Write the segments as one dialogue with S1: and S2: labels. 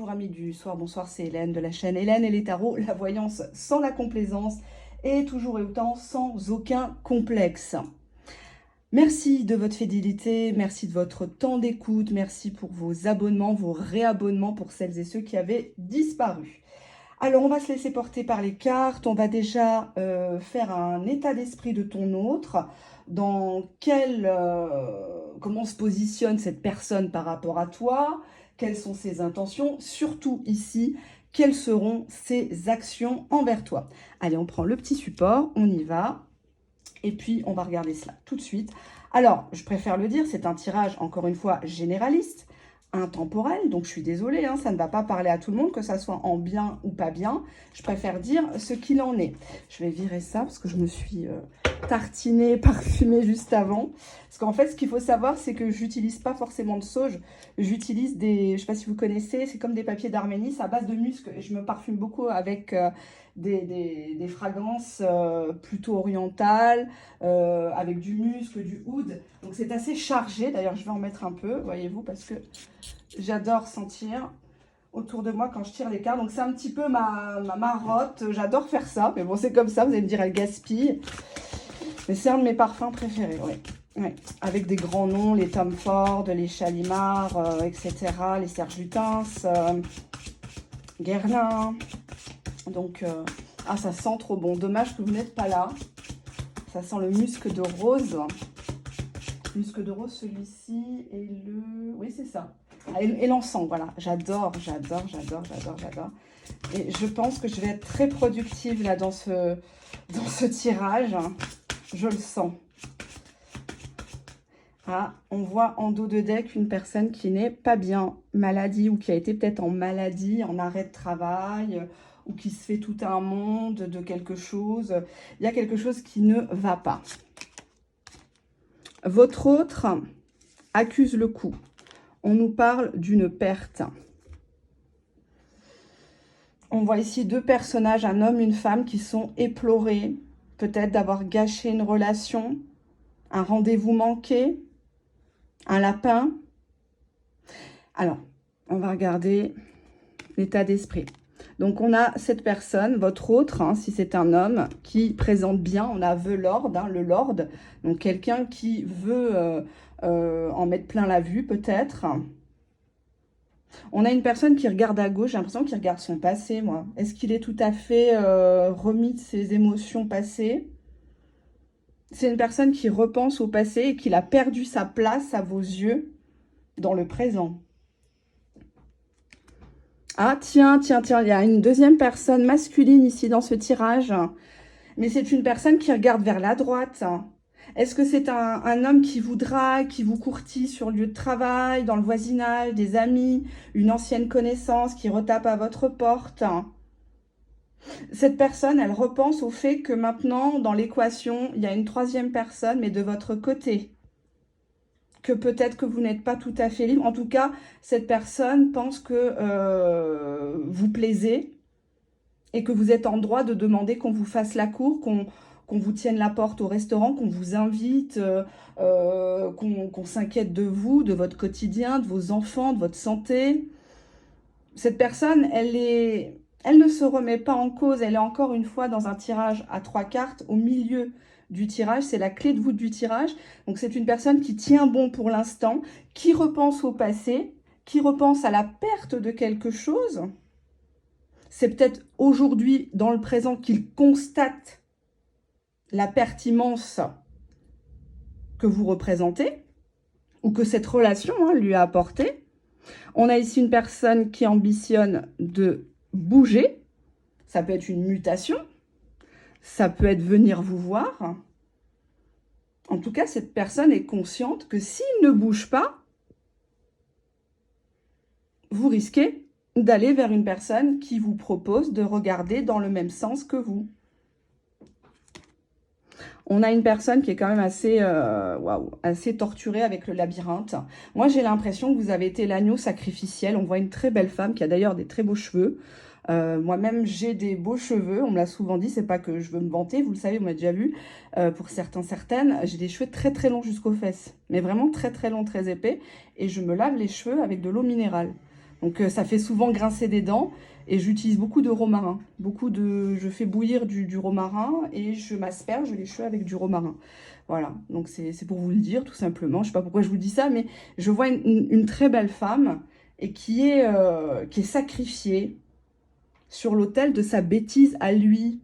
S1: Bonjour amis du soir, bonsoir, c'est Hélène de la chaîne Hélène et les tarots, la voyance sans la complaisance et toujours et autant sans aucun complexe. Merci de votre fidélité, merci de votre temps d'écoute, merci pour vos abonnements, vos réabonnements pour celles et ceux qui avaient disparu. Alors on va se laisser porter par les cartes, on va déjà faire un état d'esprit de ton autre, comment se positionne cette personne par rapport à toi, quelles sont ses intentions, surtout ici, quelles seront ses actions envers toi. Allez, on prend le petit support, on y va, et puis on va regarder cela tout de suite. Alors, je préfère le dire, c'est un tirage, encore une fois, généraliste, intemporel, donc je suis désolée, hein, ça ne va pas parler à tout le monde, que ça soit en bien ou pas bien. Je préfère dire ce qu'il en est. Je vais virer ça parce que je me suis tartinée, parfumée juste avant. Parce qu'en fait, ce qu'il faut savoir, c'est que j'utilise pas forcément de sauge. J'utilise des, je sais pas si vous connaissez, c'est comme des papiers d'Arménie, c'est à base de musc. Et je me parfume beaucoup avec des fragrances plutôt orientales, avec du musc, du oud. Donc c'est assez chargé. D'ailleurs, je vais en mettre un peu, voyez-vous, parce que j'adore sentir autour de moi quand je tire les cartes. Donc c'est un petit peu ma marotte. J'adore faire ça. Mais bon, c'est comme ça. Vous allez me dire, elle gaspille. Mais c'est un de mes parfums préférés, oui. Ouais. Avec des grands noms, les Tom Ford, les Chalimard, etc. Les Serge Lutens, Guerlain. Donc, ah, ça sent trop bon. Dommage que vous n'êtes pas là. Ça sent le musc de rose. Musc de rose, celui-ci. Et le... Oui, c'est ça. Et l'encens, voilà. J'adore, j'adore, j'adore, j'adore, j'adore. Et je pense que je vais être très productive là dans ce tirage. Je le sens. Ah, on voit en dos de deck une personne qui n'est pas bien, maladie, ou qui a été peut-être en maladie, en arrêt de travail, ou qui se fait tout un monde de quelque chose. Il y a quelque chose qui ne va pas. Votre autre accuse le coup. On nous parle d'une perte. On voit ici deux personnages, un homme, une femme, qui sont éplorés, peut-être d'avoir gâché une relation, un rendez-vous manqué, un lapin. Alors, on va regarder l'état d'esprit. Donc, on a cette personne, votre autre, hein, si c'est un homme, qui présente bien, on a The Lord, hein, le Lord, donc quelqu'un qui veut en mettre plein la vue, peut-être. On a une personne qui regarde à gauche, j'ai l'impression qu'il regarde son passé, moi. Est-ce qu'il est tout à fait remis de ses émotions passées? C'est une personne qui repense au passé et qu'il a perdu sa place à vos yeux dans le présent. Ah, tiens, tiens, tiens, il y a une deuxième personne masculine ici dans ce tirage. Mais c'est une personne qui regarde vers la droite. Est-ce que c'est un homme qui vous drague, qui vous courtille sur le lieu de travail, dans le voisinage, des amis, une ancienne connaissance qui retape à votre porte? Cette personne, elle repense au fait que maintenant, dans l'équation, il y a une troisième personne, mais de votre côté. Que peut-être que vous n'êtes pas tout à fait libre. En tout cas, cette personne pense que vous plaisez et que vous êtes en droit de demander qu'on vous fasse la cour, qu'on vous tienne la porte au restaurant, qu'on vous invite, qu'on s'inquiète de vous, de votre quotidien, de vos enfants, de votre santé. Cette personne, elle ne se remet pas en cause. Elle est encore une fois dans un tirage à 3 cartes au milieu du tirage. C'est la clé de voûte du tirage. Donc, c'est une personne qui tient bon pour l'instant, qui repense au passé, qui repense à la perte de quelque chose. C'est peut-être aujourd'hui, dans le présent, qu'il constate la pertinence que vous représentez ou que cette relation lui a apporté. On a ici une personne qui ambitionne de bouger. Ça peut être une mutation. Ça peut être venir vous voir. En tout cas, cette personne est consciente que s'il ne bouge pas, vous risquez d'aller vers une personne qui vous propose de regarder dans le même sens que vous. On a une personne qui est quand même assez, assez torturée avec le labyrinthe. Moi, j'ai l'impression que vous avez été l'agneau sacrificiel. On voit une très belle femme qui a d'ailleurs des très beaux cheveux. Moi-même, j'ai des beaux cheveux. On me l'a souvent dit, c'est pas que je veux me vanter. Vous le savez, vous m'avez déjà vu. Pour certains, certaines, j'ai des cheveux très, très longs jusqu'aux fesses. Mais vraiment très, très longs, très épais. Et je me lave les cheveux avec de l'eau minérale. Donc ça fait souvent grincer des dents. Et j'utilise beaucoup de romarin. Je fais bouillir du romarin et je m'asperge les cheveux avec du romarin. Voilà, donc c'est pour vous le dire tout simplement. Je ne sais pas pourquoi je vous dis ça, mais je vois une très belle femme et qui est sacrifiée sur l'autel de sa bêtise à lui.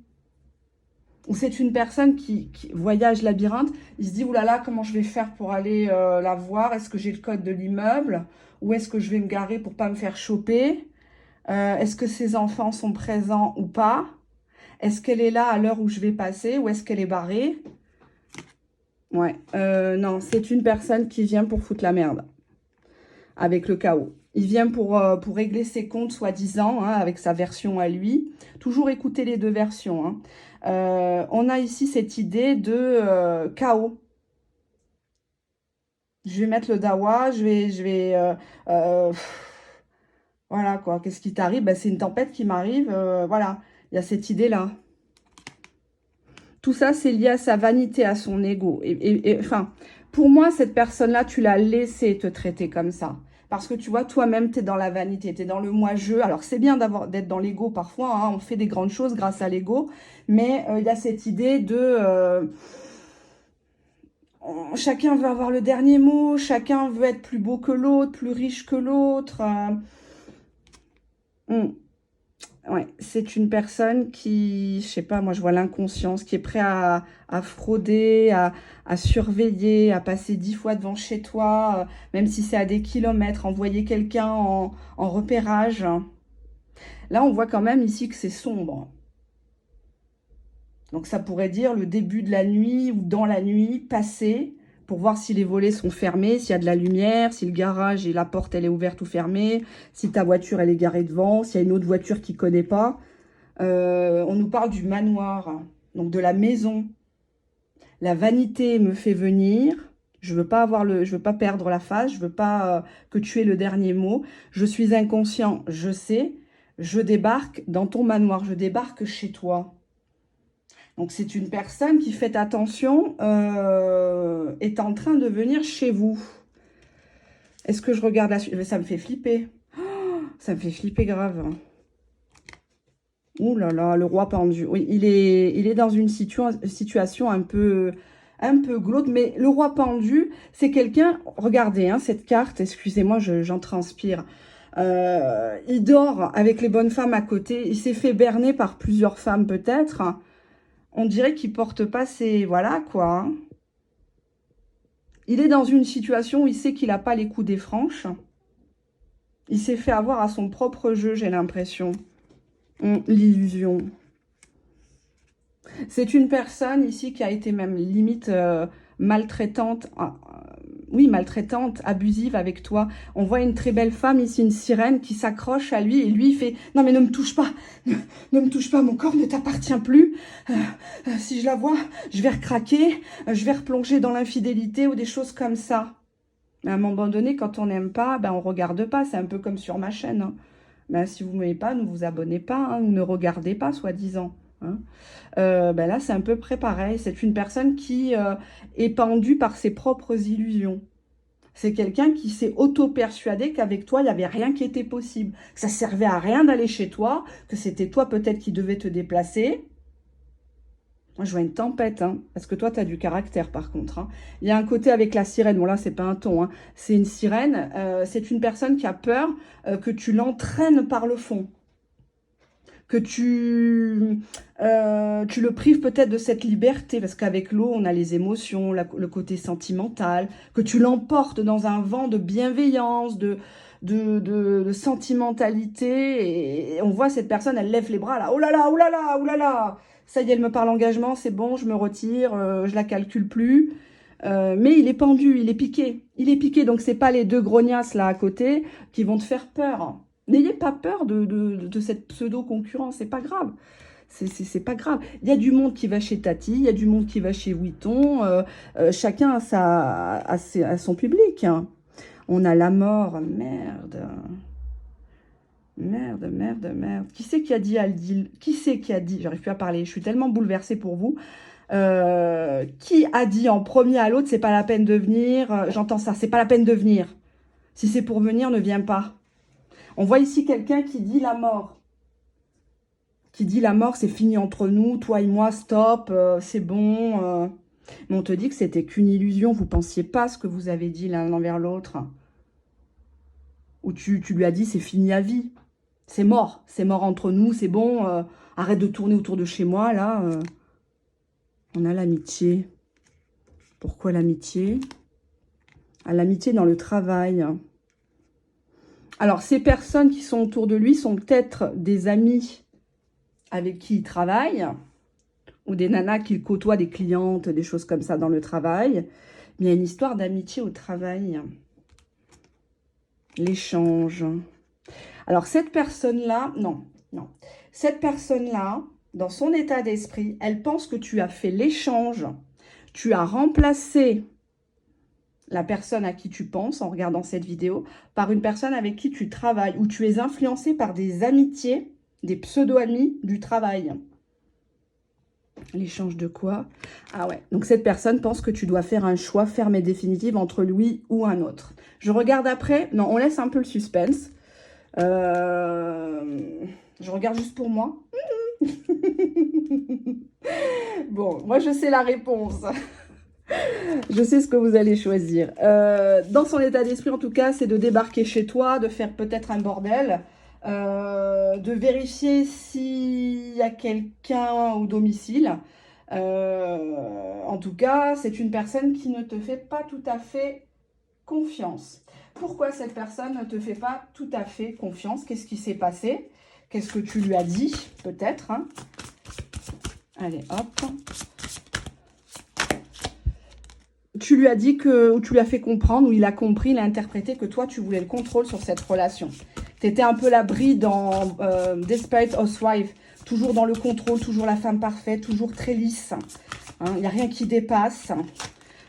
S1: Ou c'est une personne qui voyage labyrinthe, il se dit, oulala, comment je vais faire pour aller la voir? Est-ce que j'ai le code de l'immeuble? Où est-ce que je vais me garer pour pas me faire choper? Est-ce que ses enfants sont présents ou pas? Est-ce qu'elle est là à l'heure où je vais passer? Ou est-ce qu'elle est barrée? Ouais, non, c'est une personne qui vient pour foutre la merde avec le chaos. Il vient pour régler ses comptes, soi-disant, hein, avec sa version à lui. Toujours écouter les deux versions. Hein. On a ici cette idée de chaos. Je vais mettre le dawa, voilà quoi, qu'est-ce qui t'arrive? Ben, c'est une tempête qui m'arrive, voilà, il y a cette idée-là. Tout ça, c'est lié à sa vanité, à son ego. Enfin, pour moi, cette personne-là, tu l'as laissé te traiter comme ça. Parce que tu vois, toi-même, tu es dans la vanité, tu es dans le moi-je. Alors, c'est bien d'être dans l'ego parfois, hein, on fait des grandes choses grâce à l'ego, mais il y a cette idée de... chacun veut avoir le dernier mot, chacun veut être plus beau que l'autre, plus riche que l'autre. Ouais, c'est une personne qui, je sais pas, moi je vois l'inconscience, qui est prêt à frauder, à surveiller, à passer 10 fois devant chez toi, même si c'est à des kilomètres, envoyer quelqu'un en repérage. Là, on voit quand même ici que c'est sombre. Donc ça pourrait dire le début de la nuit ou dans la nuit, passer pour voir si les volets sont fermés, s'il y a de la lumière, si le garage et la porte elle est ouverte ou fermée, si ta voiture elle est garée devant, s'il y a une autre voiture qui ne connaît pas. On nous parle du manoir, donc de la maison. La vanité me fait venir. Je veux pas je veux pas perdre la face. Je veux pas que tu aies le dernier mot. Je suis inconscient, je sais. Je débarque dans ton manoir. Je débarque chez toi. Donc c'est une personne qui, faites attention, est en train de venir chez vous. Est-ce que je regarde la suite? Ça me fait flipper. Oh, ça me fait flipper grave. Ouh là là, le roi pendu. Oui, il est dans une situation un peu glauque. Mais le roi pendu, c'est quelqu'un... Regardez, hein, cette carte, excusez-moi, j'en transpire. Il dort avec les bonnes femmes à côté. Il s'est fait berner par plusieurs femmes peut-être. On dirait qu'il porte pas ses... Voilà, quoi. Hein. Il est dans une situation où il sait qu'il n'a pas les coups des franches. Il s'est fait avoir à son propre jeu, j'ai l'impression. L'illusion. C'est une personne ici qui a été même limite maltraitante, oui, maltraitante, abusive avec toi. On voit une très belle femme ici, une sirène qui s'accroche à lui et lui il fait « Non mais ne me touche pas, ne me touche pas, mon corps ne t'appartient plus. Si je la vois, je vais recraquer, je vais replonger dans l'infidélité ou des choses comme ça. » Mais à un moment donné, quand on n'aime pas, ben on regarde pas. C'est un peu comme sur ma chaîne. Hein. Ben, si vous ne m'aimez pas, ne vous abonnez pas, hein, ou ne regardez pas, soi-disant. Hein. Ben là, c'est un peu près pareil. C'est une personne qui est pendue par ses propres illusions. C'est quelqu'un qui s'est auto-persuadé qu'avec toi, il n'y avait rien qui était possible. Que ça servait à rien d'aller chez toi, que c'était toi peut-être qui devais te déplacer. Moi, je vois une tempête, hein, parce que toi, tu as du caractère, par contre. Hein. Il y a un côté avec la sirène. Bon, là, c'est pas un ton. Hein. C'est une sirène. C'est une personne qui a peur que tu l'entraînes par le fond. Que tu le prives peut-être de cette liberté, parce qu'avec l'eau, on a les émotions, le côté sentimental, que tu l'emportes dans un vent de bienveillance, de sentimentalité, et on voit cette personne, elle lève les bras, là, oh là là, oh là là, oh là là, ça y est, elle me parle engagement, c'est bon, je me retire, je la calcule plus, mais il est pendu, il est piqué, donc c'est pas les deux grognasses là à côté qui vont te faire peur. N'ayez pas peur de cette pseudo-concurrence, c'est pas grave. C'est pas grave. Il y a du monde qui va chez Tati, il y a du monde qui va chez Vuitton. Chacun a son public. Hein. On a la mort. Merde. Merde, merde, merde. Qui c'est qui a dit Aldil? Qui c'est qui a dit? J'arrive plus à parler. Je suis tellement bouleversée pour vous. Qui a dit en premier à l'autre, c'est pas la peine de venir? J'entends ça, c'est pas la peine de venir. Si c'est pour venir, ne viens pas. On voit ici quelqu'un qui dit la mort. Qui dit la mort, c'est fini entre nous, toi et moi, stop, c'est bon. Mais on te dit que c'était qu'une illusion, vous ne pensiez pas ce que vous avez dit l'un envers l'autre. Ou tu lui as dit c'est fini à vie. C'est mort entre nous, c'est bon, arrête de tourner autour de chez moi, là. On a l'amitié. Pourquoi l'amitié? Ah, l'amitié dans le travail. Alors, ces personnes qui sont autour de lui sont peut-être des amis avec qui il travaille, ou des nanas qu'il côtoie, des clientes, des choses comme ça dans le travail. Mais il y a une histoire d'amitié au travail. L'échange. Alors, cette personne-là, non. Cette personne-là, dans son état d'esprit, elle pense que tu as fait l'échange. Tu as remplacé la personne à qui tu penses en regardant cette vidéo par une personne avec qui tu travailles ou tu es influencé par des amitiés, des pseudo-amis du travail. L'échange de quoi? Ah ouais, donc cette personne pense que tu dois faire un choix ferme et définitif entre lui ou un autre. Je regarde après. Non, on laisse un peu le suspense. Je regarde juste pour moi. Bon, moi je sais la réponse. Je sais ce que vous allez choisir. Dans son état d'esprit, en tout cas, c'est de débarquer chez toi, de faire peut-être un bordel, de vérifier s'il y a quelqu'un au domicile. En tout cas, c'est une personne qui ne te fait pas tout à fait confiance. Pourquoi cette personne ne te fait pas tout à fait confiance? Qu'est-ce qui s'est passé? Qu'est-ce que tu lui as dit, peut-être, hein? Allez, hop. Tu lui as dit que, ou tu lui as fait comprendre, ou il a compris, il a interprété que toi, tu voulais le contrôle sur cette relation. Tu étais un peu la brie dans Desperate Housewives, toujours dans le contrôle, toujours la femme parfaite, toujours très lisse. Il n'y a rien qui dépasse.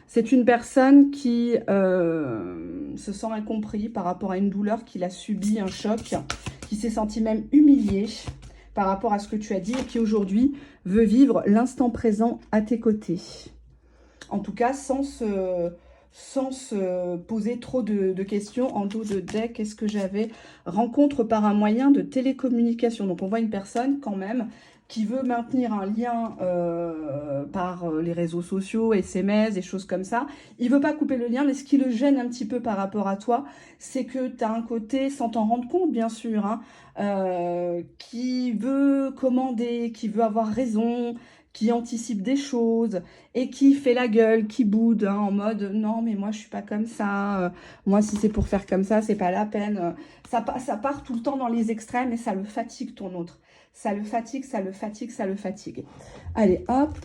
S1: C'est une personne qui se sent incompris par rapport à une douleur qu'il a subie, un choc, qui s'est senti même humilié par rapport à ce que tu as dit et qui aujourd'hui veut vivre l'instant présent à tes côtés. En tout cas, sans se poser trop de questions. En dos de deck, qu'est-ce que j'avais? Rencontre par un moyen de télécommunication. Donc, on voit une personne quand même qui veut maintenir un lien par les réseaux sociaux, SMS, des choses comme ça. Il veut pas couper le lien, mais ce qui le gêne un petit peu par rapport à toi, c'est que tu as un côté, sans t'en rendre compte, bien sûr, hein, qui veut commander, qui veut avoir raison, qui anticipe des choses et qui fait la gueule, qui boude, hein, en mode « Non, mais moi, je suis pas comme ça. Moi, si c'est pour faire comme ça, c'est pas la peine. » Ça part tout le temps dans les extrêmes et ça le fatigue, ton autre. Ça le fatigue, ça le fatigue, ça le fatigue. Allez, hop,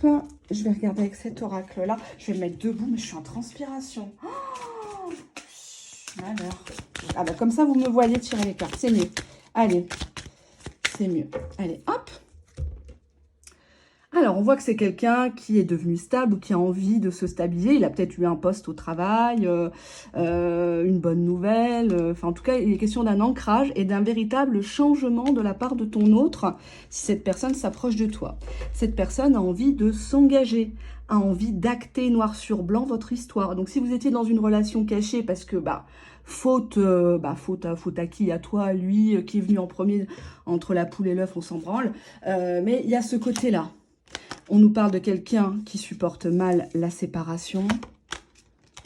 S1: je vais regarder avec cet oracle-là. Je vais me mettre debout, mais je suis en transpiration. Oh, malheur. Ah bah, comme ça, vous me voyez tirer les cartes. C'est mieux. Allez, c'est mieux. Allez, hop. Alors, on voit que c'est quelqu'un qui est devenu stable ou qui a envie de se stabiliser. Il a peut-être eu un poste au travail, une bonne nouvelle. Enfin, en tout cas, il est question d'un ancrage et d'un véritable changement de la part de ton autre si cette personne s'approche de toi. Cette personne a envie de s'engager, a envie d'acter noir sur blanc votre histoire. Donc, si vous étiez dans une relation cachée parce que, faute à qui? À toi, à lui, qui est venu en premier entre la poule et l'œuf, on s'en branle. Mais il y a ce côté-là. On nous parle de quelqu'un qui supporte mal la séparation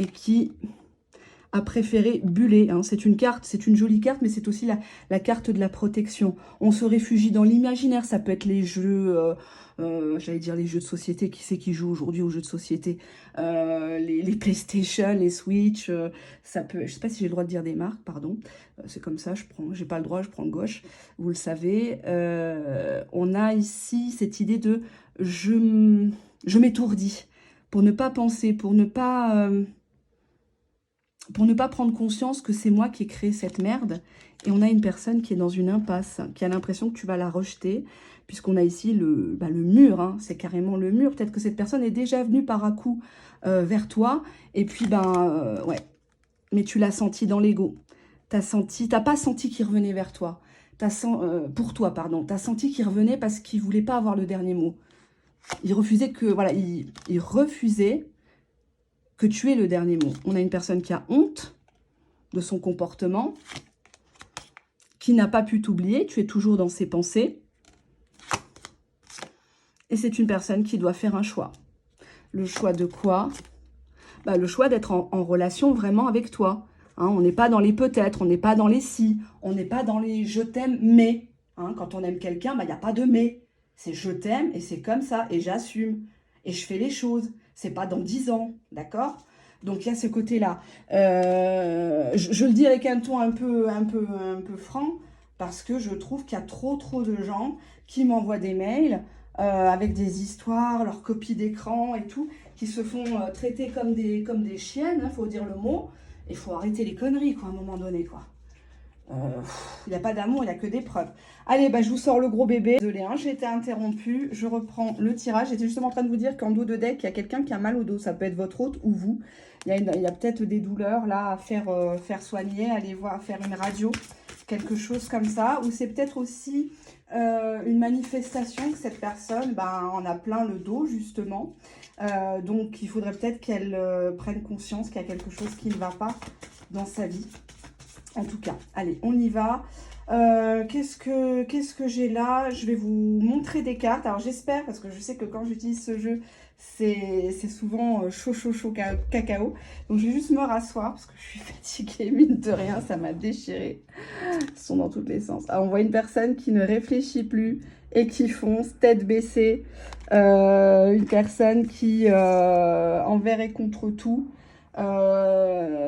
S1: et qui a préféré buller. Hein. C'est une carte, c'est une jolie carte, mais c'est aussi la carte de la protection. On se réfugie dans l'imaginaire. Ça peut être les jeux, j'allais dire les jeux de société. Qui c'est qui joue aujourd'hui aux jeux de société? Les PlayStation, les Switch. Ça peut. Je sais pas si j'ai le droit de dire des marques, pardon. C'est comme ça, j'ai pas le droit, je prends gauche. Vous le savez. On a ici cette idée de je m'étourdis pour ne pas penser, pour ne pas prendre conscience que c'est moi qui ai créé cette merde. Et on a une personne qui est dans une impasse, qui a l'impression que tu vas la rejeter, puisqu'on a ici le mur, hein, c'est carrément le mur. Peut-être que cette personne est déjà venue par à coup vers toi, et puis, ouais, mais tu l'as senti dans l'ego. T'as pas senti qu'il revenait vers toi. Pour toi, pardon. T'as senti qu'il revenait parce qu'il voulait pas avoir le dernier mot. Il refusait que, voilà, il refusait que tu aies le dernier mot. On a une personne qui a honte de son comportement, qui n'a pas pu t'oublier, tu es toujours dans ses pensées. Et c'est une personne qui doit faire un choix. Le choix de quoi? Bah, le choix d'être en relation vraiment avec toi. Hein, on n'est pas dans les peut-être, on n'est pas dans les si, on n'est pas dans les je t'aime mais. Hein, quand on aime quelqu'un, bah, il n'y a pas de mais. C'est je t'aime et c'est comme ça et j'assume. Et je fais les choses. C'est pas dans 10 ans, d'accord? Donc il y a ce côté-là. Je le dis avec un ton un peu franc parce que je trouve qu'il y a trop de gens qui m'envoient des mails avec des histoires, leurs copies d'écran et tout, qui se font traiter comme des chiennes, hein, faut dire le mot. Il faut arrêter les conneries, quoi, à un moment donné, quoi. Il n'y a pas d'amour, il n'y a que des preuves. Allez, bah, je vous sors le gros bébé. Désolée, hein, j'ai été interrompue. Je reprends le tirage. J'étais justement en train de vous dire qu'en dos de deck, il y a quelqu'un qui a mal au dos. Ça peut être votre hôte ou vous. Il y a peut-être des douleurs là à faire soigner. Allez voir, faire une radio, quelque chose comme ça. Ou c'est peut-être aussi une manifestation que cette personne en a plein le dos, justement. Donc, il faudrait peut-être qu'elle prenne conscience qu'il y a quelque chose qui ne va pas dans sa vie. En tout cas, allez, on y va. Qu'est-ce que j'ai là? Je vais vous montrer des cartes. Alors, j'espère, parce que je sais que quand j'utilise ce jeu, c'est souvent chaud cacao. Donc, je vais juste me rasseoir, parce que je suis fatiguée, mine de rien, ça m'a déchiré. Ils sont dans tous les sens. Alors, on voit une personne qui ne réfléchit plus et qui fonce, tête baissée. Une personne qui, envers et contre tout,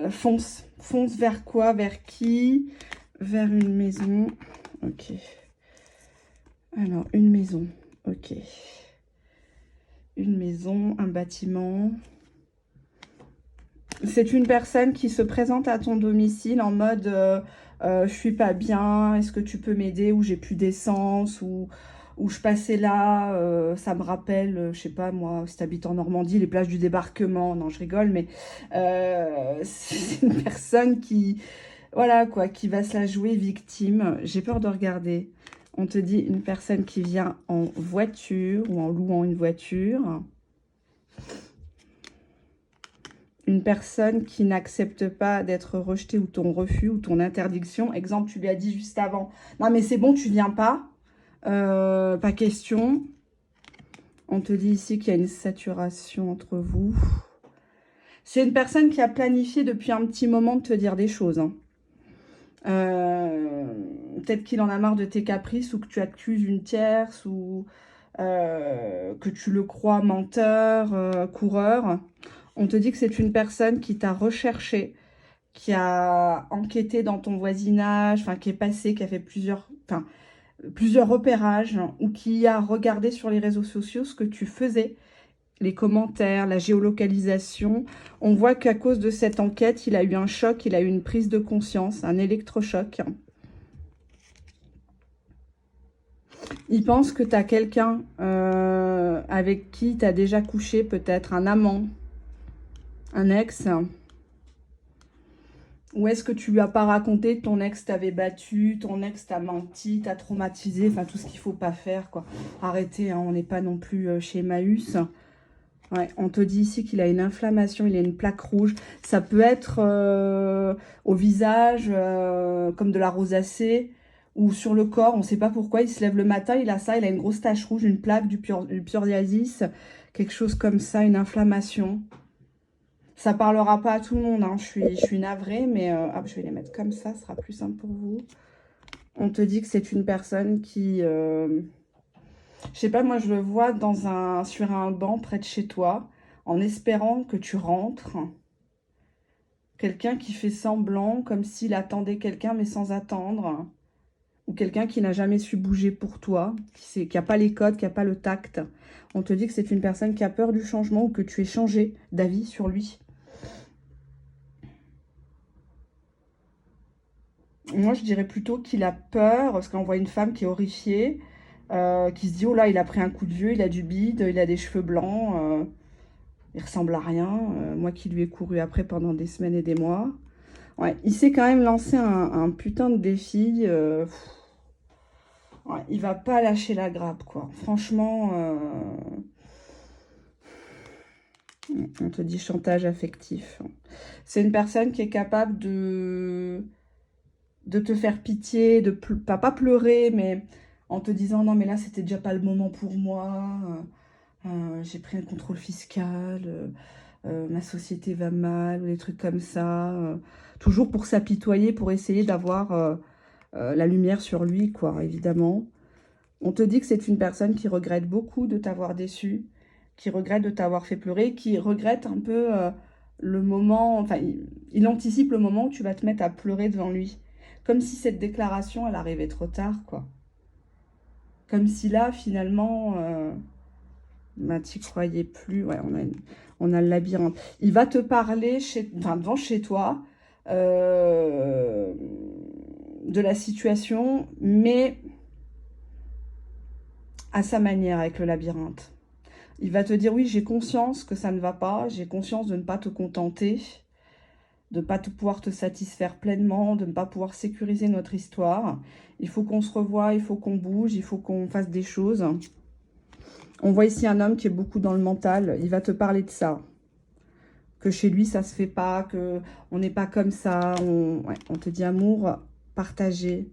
S1: fonce. Fonce vers quoi? Vers qui? Vers une maison. Ok. Alors, une maison. Ok. Une maison, un bâtiment. C'est une personne qui se présente à ton domicile en mode je suis pas bien, est-ce que tu peux m'aider? Ou j'ai plus d'essence, ou je passais là, ça me rappelle, je sais pas moi, si tu habites en Normandie, les plages du débarquement. Non, je rigole, mais c'est une personne qui, voilà quoi, qui va se la jouer victime. J'ai peur de regarder. On te dit une personne qui vient en voiture ou en louant une voiture. Une personne qui n'accepte pas d'être rejetée, ou ton refus ou ton interdiction. Exemple, tu lui as dit juste avant, non mais c'est bon, tu viens pas. Pas question. On te dit ici qu'il y a une saturation entre vous. C'est une personne qui a planifié depuis un petit moment de te dire des choses. Hein. Peut-être qu'il en a marre de tes caprices, ou que tu accuses une tierce, ou que tu le crois menteur, coureur. On te dit que c'est une personne qui t'a recherché, qui a enquêté dans ton voisinage, enfin qui est passé, qui a fait plusieurs repérages, ou qui a regardé sur les réseaux sociaux ce que tu faisais, les commentaires, la géolocalisation. On voit qu'à cause de cette enquête, il a eu un choc, il a eu une prise de conscience, un électrochoc. Il pense que tu as quelqu'un avec qui tu as déjà couché, peut-être un amant, un ex. Ou est-ce que tu lui as pas raconté que ton ex t'avait battu, ton ex t'a menti, t'a traumatisé, enfin tout ce qu'il faut pas faire, quoi. Arrêtez, hein, on n'est pas non plus chez Emmaüs. Ouais, on te dit ici qu'il a une inflammation, il a une plaque rouge. Ça peut être au visage, comme de la rosacée, ou sur le corps, on ne sait pas pourquoi. Il se lève le matin, il a ça, il a une grosse tache rouge, une plaque, du psoriasis, quelque chose comme ça, une inflammation. Ça parlera pas à tout le monde, hein. Je suis navrée, mais je vais les mettre comme ça, ce sera plus simple pour vous. On te dit que c'est une personne qui... je sais pas, moi je le vois sur un banc près de chez toi, en espérant que tu rentres. Quelqu'un qui fait semblant, comme s'il attendait quelqu'un, mais sans attendre. Ou quelqu'un qui n'a jamais su bouger pour toi, qui n'a pas les codes, qui n'a pas le tact. On te dit que c'est une personne qui a peur du changement, ou que tu aies changé d'avis sur lui. Moi, je dirais plutôt qu'il a peur, parce qu'on voit une femme qui est horrifiée, qui se dit, oh là, il a pris un coup de vieux, il a du bide, il a des cheveux blancs, il ressemble à rien. Moi qui lui ai couru après pendant des semaines et des mois. Ouais, il s'est quand même lancé un putain de défi. Ouais, il va pas lâcher la grappe, quoi. Franchement, on te dit chantage affectif. C'est une personne qui est capable de de te faire pitié, pas pleurer, mais en te disant non mais là c'était déjà pas le moment pour moi, j'ai pris un contrôle fiscal, ma société va mal, ou des trucs comme ça, toujours pour s'apitoyer, pour essayer d'avoir la lumière sur lui, quoi, évidemment. On te dit que c'est une personne qui regrette beaucoup de t'avoir déçu, qui regrette de t'avoir fait pleurer, qui regrette un peu le moment, enfin, il anticipe le moment où tu vas te mettre à pleurer devant lui. Comme si cette déclaration, elle arrivait trop tard, quoi. Comme si là, finalement, bah, t'y croyais plus. Ouais, on a le labyrinthe. Il va te parler enfin, devant chez toi euh, de la situation, mais à sa manière avec le labyrinthe. Il va te dire oui, j'ai conscience que ça ne va pas, j'ai conscience de ne pas te contenter, de ne pas pouvoir te satisfaire pleinement, de ne pas pouvoir sécuriser notre histoire. Il faut qu'on se revoie, il faut qu'on bouge, il faut qu'on fasse des choses. On voit ici un homme qui est beaucoup dans le mental, il va te parler de ça. Que chez lui, ça se fait pas, que on n'est pas comme ça. On te dit amour partagé.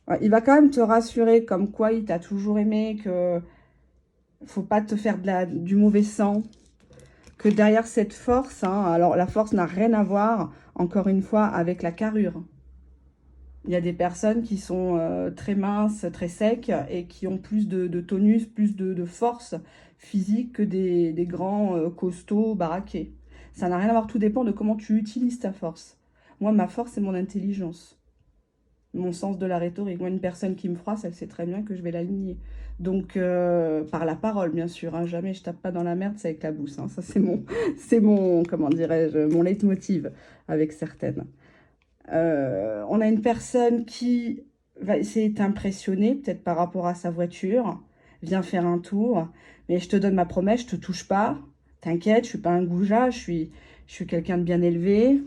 S1: Ouais, il va quand même te rassurer comme quoi il t'a toujours aimé, que faut pas te faire du mauvais sang. Que derrière cette force, hein, alors la force n'a rien à voir, encore une fois, avec la carrure. Il y a des personnes qui sont très minces, très secs et qui ont plus de tonus, plus de force physique que des grands costauds baraqués. Ça n'a rien à voir, tout dépend de comment tu utilises ta force. Moi, ma force, c'est mon intelligence, mon sens de la rhétorique. Moi, une personne qui me froisse, elle sait très bien que je vais l'aligner. Donc, par la parole, bien sûr, hein, jamais je tape pas dans la merde, c'est avec la bouche. Hein. Ça, c'est mon, comment dirais-je, mon leitmotiv avec certaines. On a une personne qui va essayer de t'impressionner, peut-être par rapport à sa voiture. Viens faire un tour. Mais je te donne ma promesse, je te touche pas. T'inquiète, je suis pas un goujat, je suis quelqu'un de bien élevé.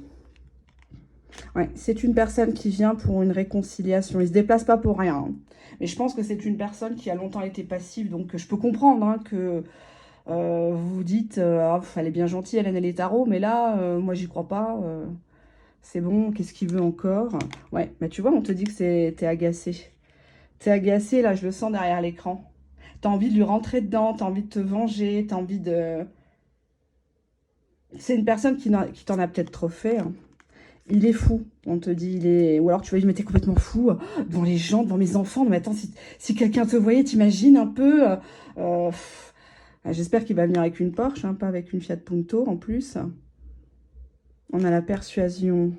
S1: Ouais, c'est une personne qui vient pour une réconciliation. Il se déplace pas pour rien. Hein. Mais je pense que c'est une personne qui a longtemps été passive. Donc je peux comprendre hein, que vous vous dites, ah, elle est bien gentille, Hélène et les tarots. Mais là, moi, j'y crois pas. C'est bon, qu'est-ce qu'il veut encore? Ouais, mais tu vois, on te dit que t'es agacé. T'es agacé, là, je le sens derrière l'écran. T'as envie de lui rentrer dedans, t'as envie de te venger, t'as envie de... C'est une personne qui t'en a peut-être trop fait. Hein. Il est fou, on te dit, il est... Ou alors tu vas lui mettre complètement fou devant les gens, devant mes enfants. Mais attends, si quelqu'un te voyait, t'imagines un peu... J'espère qu'il va venir avec une Porsche, hein, pas avec une Fiat Punto en plus. On a la persuasion.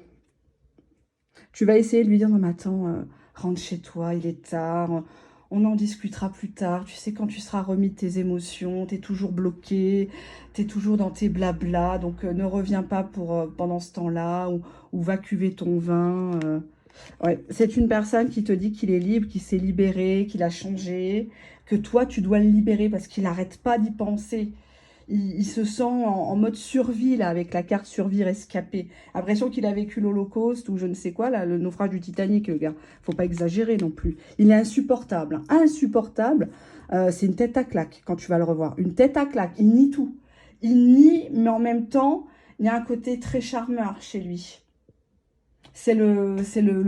S1: Tu vas essayer de lui dire, non mais attends, rentre chez toi, il est tard, on en discutera plus tard. Tu sais, quand tu seras remis de tes émotions, t'es toujours bloqué, t'es toujours dans tes blabla, donc ne reviens pas pendant ce temps-là, ou va cuver ton vin. Ouais. C'est une personne qui te dit qu'il est libre, qu'il s'est libéré, qu'il a changé, que toi, tu dois le libérer parce qu'il n'arrête pas d'y penser. Il se sent en mode survie, là, avec la carte survie rescapée. L'impression qu'il a vécu l'Holocauste ou je ne sais quoi, là, le naufrage du Titanic, le gars. Faut pas exagérer non plus. Il est insupportable. Hein. Insupportable. C'est une tête à claque quand tu vas le revoir. Une tête à claque. Il nie tout. Il nie, mais en même temps, il y a un côté très charmeur chez lui. C'est le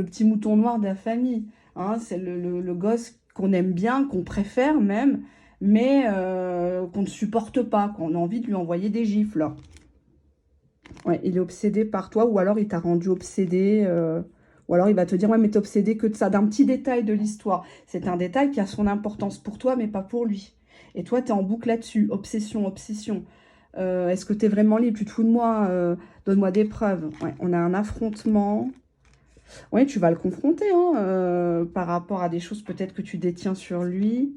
S1: petit mouton noir de la famille. Hein. C'est le gosse qu'on aime bien, qu'on préfère même, mais qu'on ne supporte pas, qu'on a envie de lui envoyer des gifles. Ouais, il est obsédé par toi, ou alors il t'a rendu obsédé, ou alors il va te dire, ouais, mais t'es obsédé que de ça, d'un petit détail de l'histoire. C'est un détail qui a son importance pour toi, mais pas pour lui. Et toi, tu es en boucle là-dessus, obsession, obsession. Est-ce que tu es vraiment libre? Tu te fous de moi? Donne-moi des preuves. Ouais, on a un affrontement. Oui, tu vas le confronter hein, par rapport à des choses peut-être que tu détiens sur lui.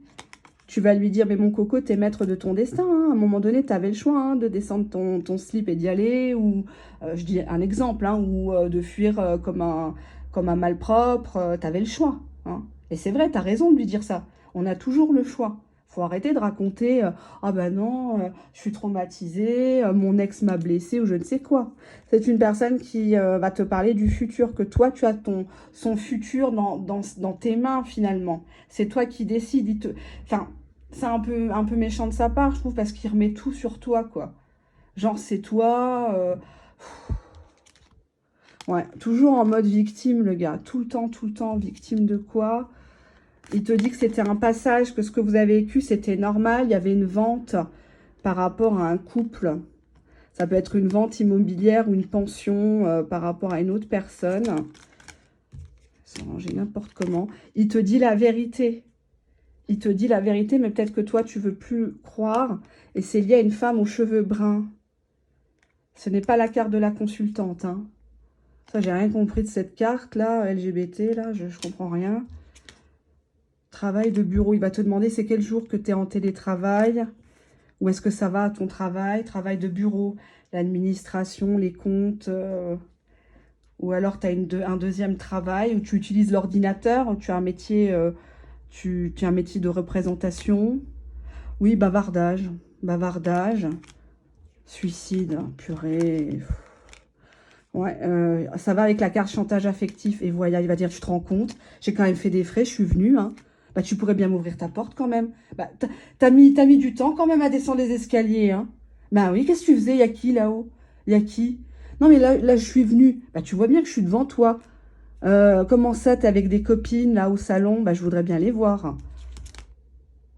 S1: Tu vas lui dire, mais mon coco, t'es maître de ton destin. Hein. À un moment donné, tu avais le choix hein, de descendre ton slip et d'y aller. Ou, je dis un exemple, hein, ou de fuir comme un malpropre. Tu avais le choix. Hein. Et c'est vrai, tu as raison de lui dire ça. On a toujours le choix. Faut arrêter de raconter ah ben non, je suis traumatisée, mon ex m'a blessée ou je ne sais quoi. C'est une personne qui va te parler du futur, que toi, tu as son futur dans tes mains finalement. C'est toi qui décides. Enfin, c'est un peu méchant de sa part, je trouve, parce qu'il remet tout sur toi, quoi. Genre, c'est toi. Ouais, toujours en mode victime, le gars. Tout le temps, victime de quoi? Il te dit que c'était un passage, que ce que vous avez vécu, c'était normal. Il y avait une vente par rapport à un couple. Ça peut être une vente immobilière ou une pension par rapport à une autre personne. C'est rangé n'importe comment. Il te dit la vérité. Il te dit la vérité, mais peut-être que toi, tu veux plus croire. Et c'est lié à une femme aux cheveux bruns. Ce n'est pas la carte de la consultante, hein. Ça, j'ai rien compris de cette carte-là, LGBT, là, je comprends rien. Travail de bureau, il va te demander c'est quel jour que tu es en télétravail. Où est-ce que ça va à ton travail? Travail de bureau, l'administration, les comptes. Ou alors tu as un deuxième travail où tu utilises l'ordinateur, tu as un métier, tu as un métier de représentation. Oui, bavardage. Bavardage. Suicide, purée. Ouais, ça va avec la carte chantage affectif. Et voilà, il va dire, tu te rends compte, j'ai quand même fait des frais, je suis venue, hein. Bah, tu pourrais bien m'ouvrir ta porte quand même. Bah, t'as mis du temps quand même à descendre les escaliers, hein. Bah oui, qu'est-ce que tu faisais? Il y a qui là-haut? Il y a qui? Non, mais là, je suis venue. Bah, tu vois bien que je suis devant toi. Comment ça, t'es avec des copines là au salon? Bah, je voudrais bien les voir.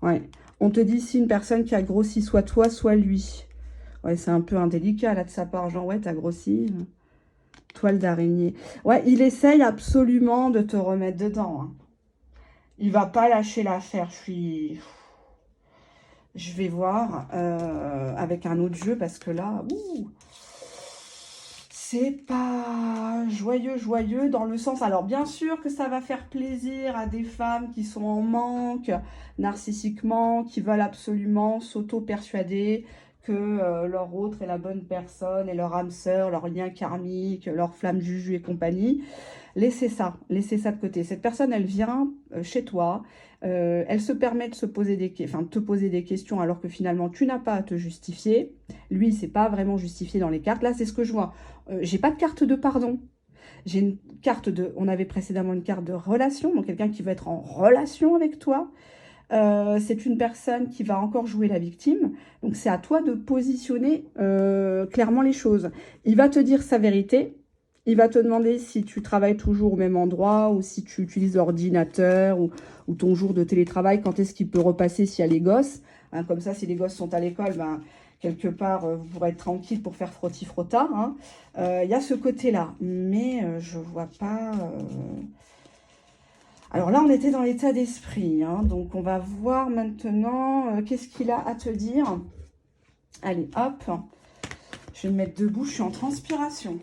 S1: Ouais. On te dit si une personne qui a grossi, soit toi, soit lui. Ouais, c'est un peu indélicat là de sa part. Genre, ouais, t'as grossi. Toile d'araignée. Ouais, il essaye absolument de te remettre dedans, hein. Il va pas lâcher l'affaire. Je vais voir avec un autre jeu parce que là, c'est pas joyeux, joyeux dans le sens... Alors, bien sûr que ça va faire plaisir à des femmes qui sont en manque narcissiquement, qui veulent absolument s'auto-persuader que leur autre est la bonne personne et leur âme sœur, leur lien karmique, leur flamme juju et compagnie. Laissez ça de côté. Cette personne, elle vient chez toi, elle se permet de te poser des questions alors que finalement, tu n'as pas à te justifier. Lui, c'est pas vraiment justifié dans les cartes. Là, c'est ce que je vois. J'ai pas de carte de pardon. J'ai une carte on avait précédemment une carte de relation, donc quelqu'un qui veut être en relation avec toi. C'est une personne qui va encore jouer la victime. Donc, c'est à toi de positionner clairement les choses. Il va te dire sa vérité. Il va te demander si tu travailles toujours au même endroit ou si tu utilises l'ordinateur ou ton jour de télétravail, quand est-ce qu'il peut repasser s'il y a les gosses. Hein, comme ça, si les gosses sont à l'école, ben, quelque part, vous pourrez être tranquille pour faire frotti-frotta. Hein. Il y a ce côté-là. Mais je vois pas... Alors là, on était dans l'état d'esprit, hein, donc on va voir maintenant qu'est-ce qu'il a à te dire. Allez, hop, je vais me mettre debout, je suis en transpiration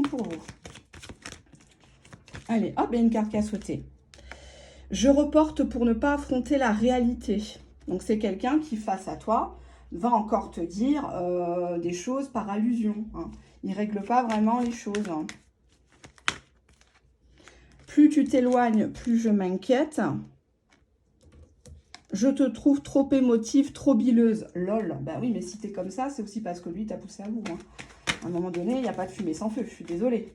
S1: pour vous. Allez, hop, il y a une carte qui a sauté. Je reporte pour ne pas affronter la réalité. Donc c'est quelqu'un qui, face à toi, va encore te dire des choses par allusion. Hein. Il ne règle pas vraiment les choses, hein. Plus tu t'éloignes, plus je m'inquiète. Je te trouve trop émotive, trop bileuse. Lol. Bah oui, mais si t'es comme ça, c'est aussi parce que lui t'a poussé à bout, hein. À un moment donné, il n'y a pas de fumée sans feu. Je suis désolée.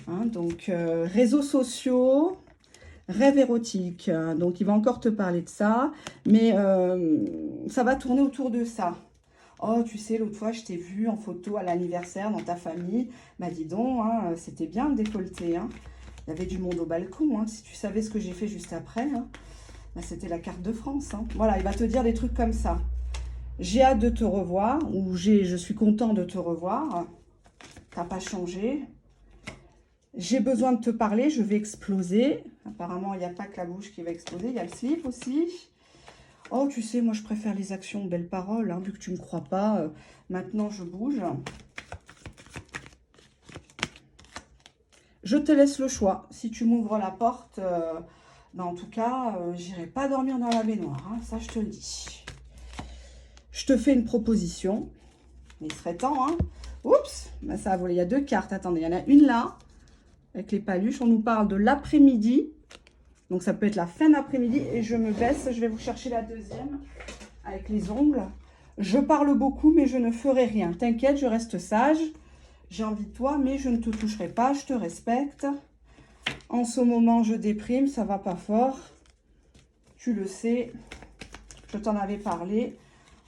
S1: Hein, donc, réseaux sociaux, rêve érotique. Donc, il va encore te parler de ça. Mais ça va tourner autour de ça. Oh, tu sais, l'autre fois, je t'ai vu en photo à l'anniversaire dans ta famille. Bah, dis donc, hein, c'était bien le décolleté, hein. Il y avait du monde au balcon, hein. Si tu savais ce que j'ai fait juste après, hein, bah, c'était la carte de France, hein. Voilà, il va te dire des trucs comme ça. J'ai hâte de te revoir, ou je suis content de te revoir. T'as pas changé. J'ai besoin de te parler, je vais exploser. Apparemment, il n'y a pas que la bouche qui va exploser, il y a le slip aussi. Oh, tu sais, moi, je préfère les actions aux belles paroles, hein, vu que tu ne me crois pas. Maintenant, je bouge. Je te laisse le choix. Si tu m'ouvres la porte, ben en tout cas, j'irai pas dormir dans la baignoire. Hein, ça, je te le dis. Je te fais une proposition. Il serait temps. Hein. Oups, ben ça a volé. Il y a deux cartes. Attendez, il y en a une là, avec les paluches. On nous parle de l'après-midi. Donc, ça peut être la fin d'après-midi. Et je me baisse. Je vais vous chercher la deuxième avec les ongles. Je parle beaucoup, mais je ne ferai rien. T'inquiète, je reste sage. J'ai envie de toi, mais je ne te toucherai pas, je te respecte. En ce moment, je déprime, ça va pas fort. Tu le sais, je t'en avais parlé.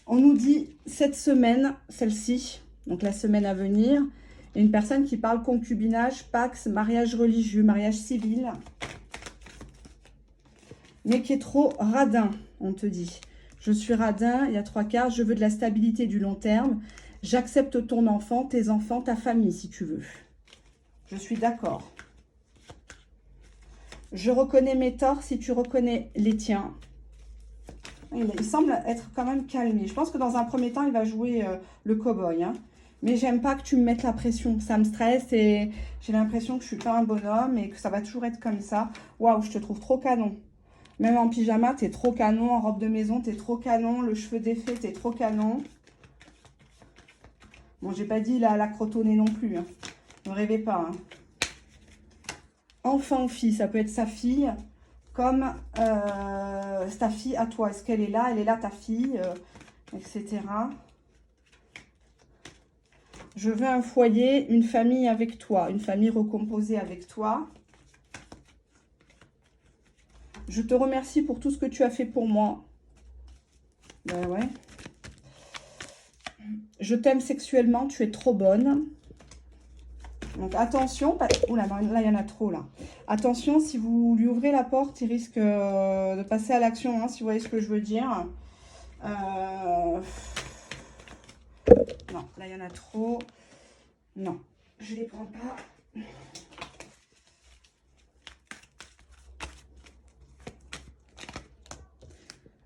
S1: On nous dit cette semaine, celle-ci, donc la semaine à venir, Et une personne qui parle concubinage, pax, mariage religieux, mariage civil. Mais qui est trop radin, on te dit. Je suis radin, il y a 3 cartes, je veux de la stabilité du long terme. J'accepte ton enfant, tes enfants, ta famille, si tu veux. Je suis d'accord. Je reconnais mes torts si tu reconnais les tiens. Il semble être quand même calmé. Je pense que dans un premier temps, il va jouer le cow-boy. Hein. Mais j'aime pas que tu me mettes la pression. Ça me stresse et j'ai l'impression que je suis pas un bonhomme et que ça va toujours être comme ça. Waouh, je te trouve trop canon. Même en pyjama, t'es trop canon. En robe de maison, t'es trop canon. Le cheveu défait, t'es trop canon. Bon, j'ai pas dit la crotonnée non plus. Hein. Ne rêvez pas. Hein. Enfant ou fille, ça peut être sa fille. Comme ta fille à toi. Est-ce qu'elle est là? Elle est là, ta fille, etc. Je veux un foyer, une famille avec toi. Une famille recomposée avec toi. Je te remercie pour tout ce que tu as fait pour moi. Ben ouais. Je t'aime sexuellement, tu es trop bonne. Donc attention, oula, là il y en a trop là. Attention, si vous lui ouvrez la porte, il risque de passer à l'action, hein, si vous voyez ce que je veux dire. Non, là il y en a trop. Non, je les prends pas.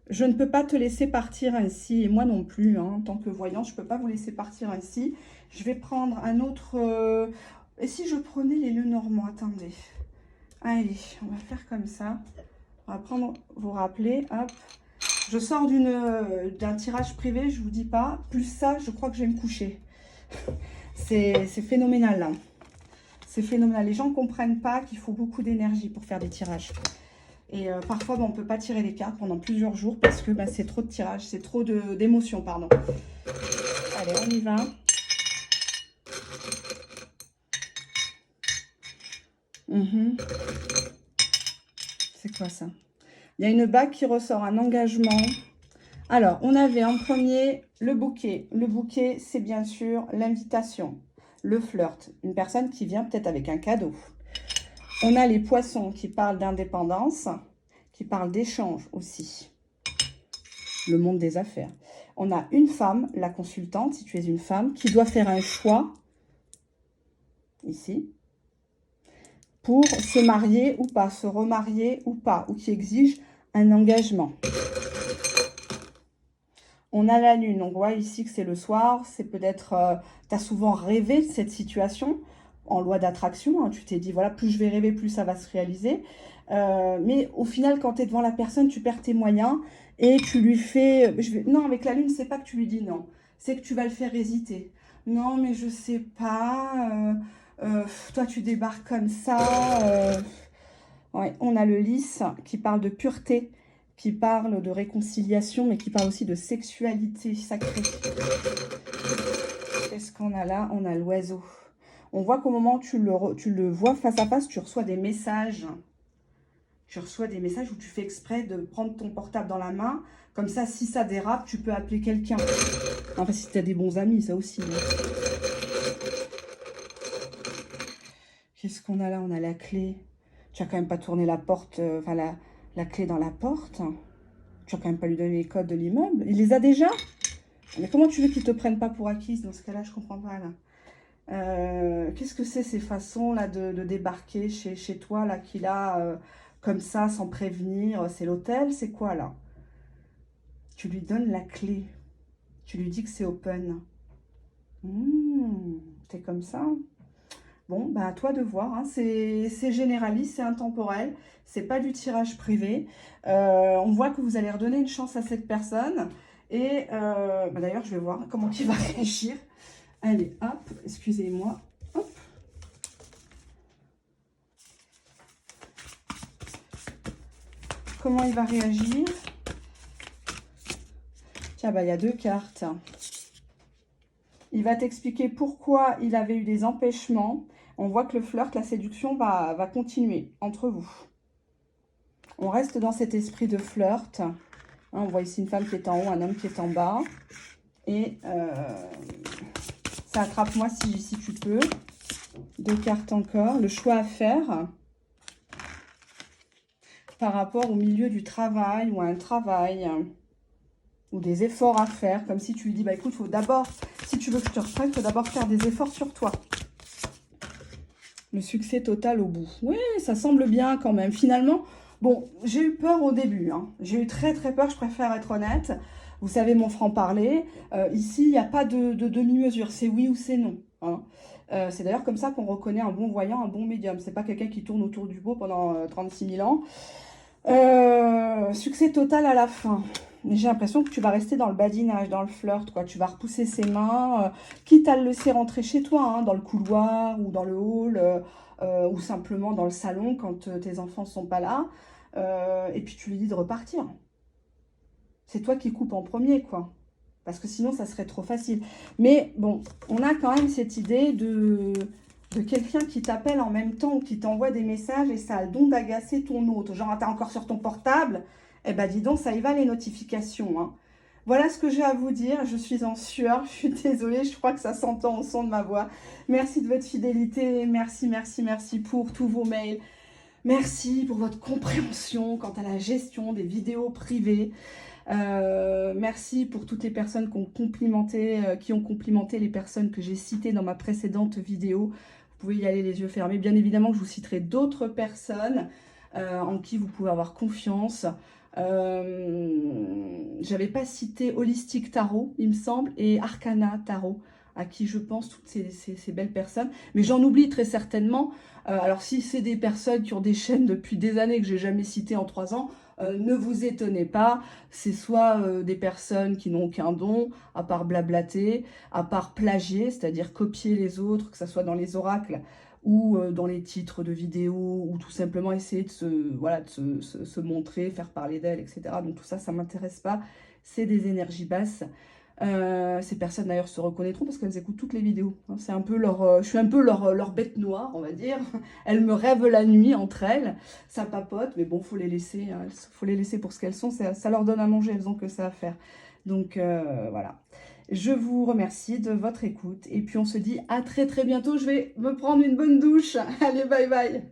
S1: Je ne peux pas te laisser partir ainsi, et moi non plus, hein, en tant que voyant, je ne peux pas vous laisser partir ainsi. Je vais prendre un autre... Et si je prenais les Lenormand? Attendez. Allez, on va faire comme ça. On va prendre, vous rappeler, hop. Je sors d'un tirage privé, je vous dis pas. Plus ça, je crois que je vais me coucher. C'est phénoménal, là. C'est phénoménal. Les gens ne comprennent pas qu'il faut beaucoup d'énergie pour faire des tirages. Et parfois, on ne peut pas tirer les cartes pendant plusieurs jours parce que c'est trop de tirages, c'est trop d'émotions, pardon. Allez, on y va. C'est quoi ça? Il y a une bague qui ressort, un engagement. Alors, on avait en premier le bouquet. Le bouquet, c'est bien sûr l'invitation, le flirt. Une personne qui vient peut-être avec un cadeau. On a les poissons qui parlent d'indépendance, qui parlent d'échange aussi. Le monde des affaires. On a une femme, la consultante, si tu es une femme, qui doit faire un choix, ici, pour se marier ou pas, se remarier ou pas, ou qui exige un engagement. On a la lune, on voit ici que c'est le soir, c'est peut-être, tu as souvent rêvé de cette situation, en loi d'attraction, hein, tu t'es dit, voilà, plus je vais rêver, plus ça va se réaliser. Mais au final, quand tu es devant la personne, tu perds tes moyens et tu lui fais... Non, avec la lune, c'est pas que tu lui dis non, c'est que tu vas le faire hésiter. Non, mais je sais pas, toi tu débarques comme ça. Ouais, on a le lys qui parle de pureté, qui parle de réconciliation, mais qui parle aussi de sexualité sacrée. Qu'est-ce qu'on a là? On a l'oiseau. On voit qu'au moment où tu le vois face à face, tu reçois des messages. Tu reçois des messages où tu fais exprès de prendre ton portable dans la main. Comme ça, si ça dérape, tu peux appeler quelqu'un. Enfin, si tu as des bons amis, ça aussi. Hein. Qu'est-ce qu'on a là? On a la clé. Tu n'as quand même pas tourné la porte, enfin la clé dans la porte. Tu n'as quand même pas lui donné les codes de l'immeuble. Il les a déjà? Mais comment tu veux qu'ils ne te prennent pas pour acquise? Dans ce cas-là, je ne comprends pas, là. Qu'est-ce que c'est ces façons là de débarquer chez toi là qu'il a comme ça sans prévenir? C'est l'hôtel, c'est quoi là? Tu lui donnes la clé, tu lui dis que c'est open. T'es comme ça? Bon, bah à toi de voir, hein. C'est généraliste, c'est intemporel, c'est pas du tirage privé. On voit que vous allez redonner une chance à cette personne et bah, d'ailleurs je vais voir comment il va réagir. Allez, hop, excusez-moi, hop. Comment il va réagir? Tiens, bah, il y a 2 cartes. Il va t'expliquer pourquoi il avait eu des empêchements. On voit que le flirt, la séduction va continuer entre vous. On reste dans cet esprit de flirt. Hein, on voit ici une femme qui est en haut, un homme qui est en bas. Et Ça, attrape-moi si tu peux. 2 cartes encore. Le choix à faire par rapport au milieu du travail ou à un travail ou des efforts à faire. Comme si tu lui dis, bah écoute, faut d'abord, si tu veux que je te reprenne, il faut d'abord faire des efforts sur toi. Le succès total au bout. Oui, ça semble bien quand même. Finalement, bon, j'ai eu peur au début. Hein. J'ai eu très très peur, je préfère être honnête. Vous savez mon franc-parler. Ici, il n'y a pas de demi-mesure. C'est oui ou c'est non. Hein. C'est d'ailleurs comme ça qu'on reconnaît un bon voyant, un bon médium. C'est pas quelqu'un qui tourne autour du pot pendant 36 000 ans. Succès total à la fin. J'ai l'impression que tu vas rester dans le badinage, dans le flirt, quoi. Tu vas repousser ses mains, quitte à le laisser rentrer chez toi, hein, dans le couloir ou dans le hall, ou simplement dans le salon quand tes enfants ne sont pas là. Et puis tu lui dis de repartir. C'est toi qui coupes en premier, quoi. Parce que sinon, ça serait trop facile. Mais bon, on a quand même cette idée de quelqu'un qui t'appelle en même temps ou qui t'envoie des messages et ça a le don d'agacer ton hôte. Genre, t'es encore sur ton portable. Eh ben, dis donc, ça y va les notifications. Hein. Voilà ce que j'ai à vous dire. Je suis en sueur. Je suis désolée. Je crois que ça s'entend au son de ma voix. Merci de votre fidélité. Merci, merci, merci pour tous vos mails. Merci pour votre compréhension quant à la gestion des vidéos privées. Merci pour toutes les personnes qui ont complimenté les personnes que j'ai citées dans ma précédente vidéo. Vous pouvez y aller les yeux fermés. Bien évidemment que je vous citerai d'autres personnes en qui vous pouvez avoir confiance. J'avais pas cité Holistic Tarot, il me semble, et Arcana Tarot, à qui je pense toutes ces belles personnes. Mais j'en oublie très certainement. Alors si c'est des personnes qui ont des chaînes depuis des années que j'ai jamais citées en 3 ans, ne vous étonnez pas, c'est soit des personnes qui n'ont aucun don, à part blablater, à part plagier, c'est-à-dire copier les autres, que ce soit dans les oracles ou dans les titres de vidéos, ou tout simplement essayer de se montrer, faire parler d'elles, etc. Donc tout ça, ça ne m'intéresse pas, c'est des énergies basses. Ces personnes d'ailleurs se reconnaîtront parce qu'elles écoutent toutes les vidéos. Hein. C'est un peu je suis un peu leur bête noire, on va dire. Elles me rêvent la nuit entre elles, ça papote, mais bon, faut les laisser. Hein. Faut les laisser pour ce qu'elles sont. Ça leur donne à manger, elles ont que ça à faire. Donc voilà. Je vous remercie de votre écoute et puis on se dit à très très bientôt. Je vais me prendre une bonne douche. Allez, bye bye.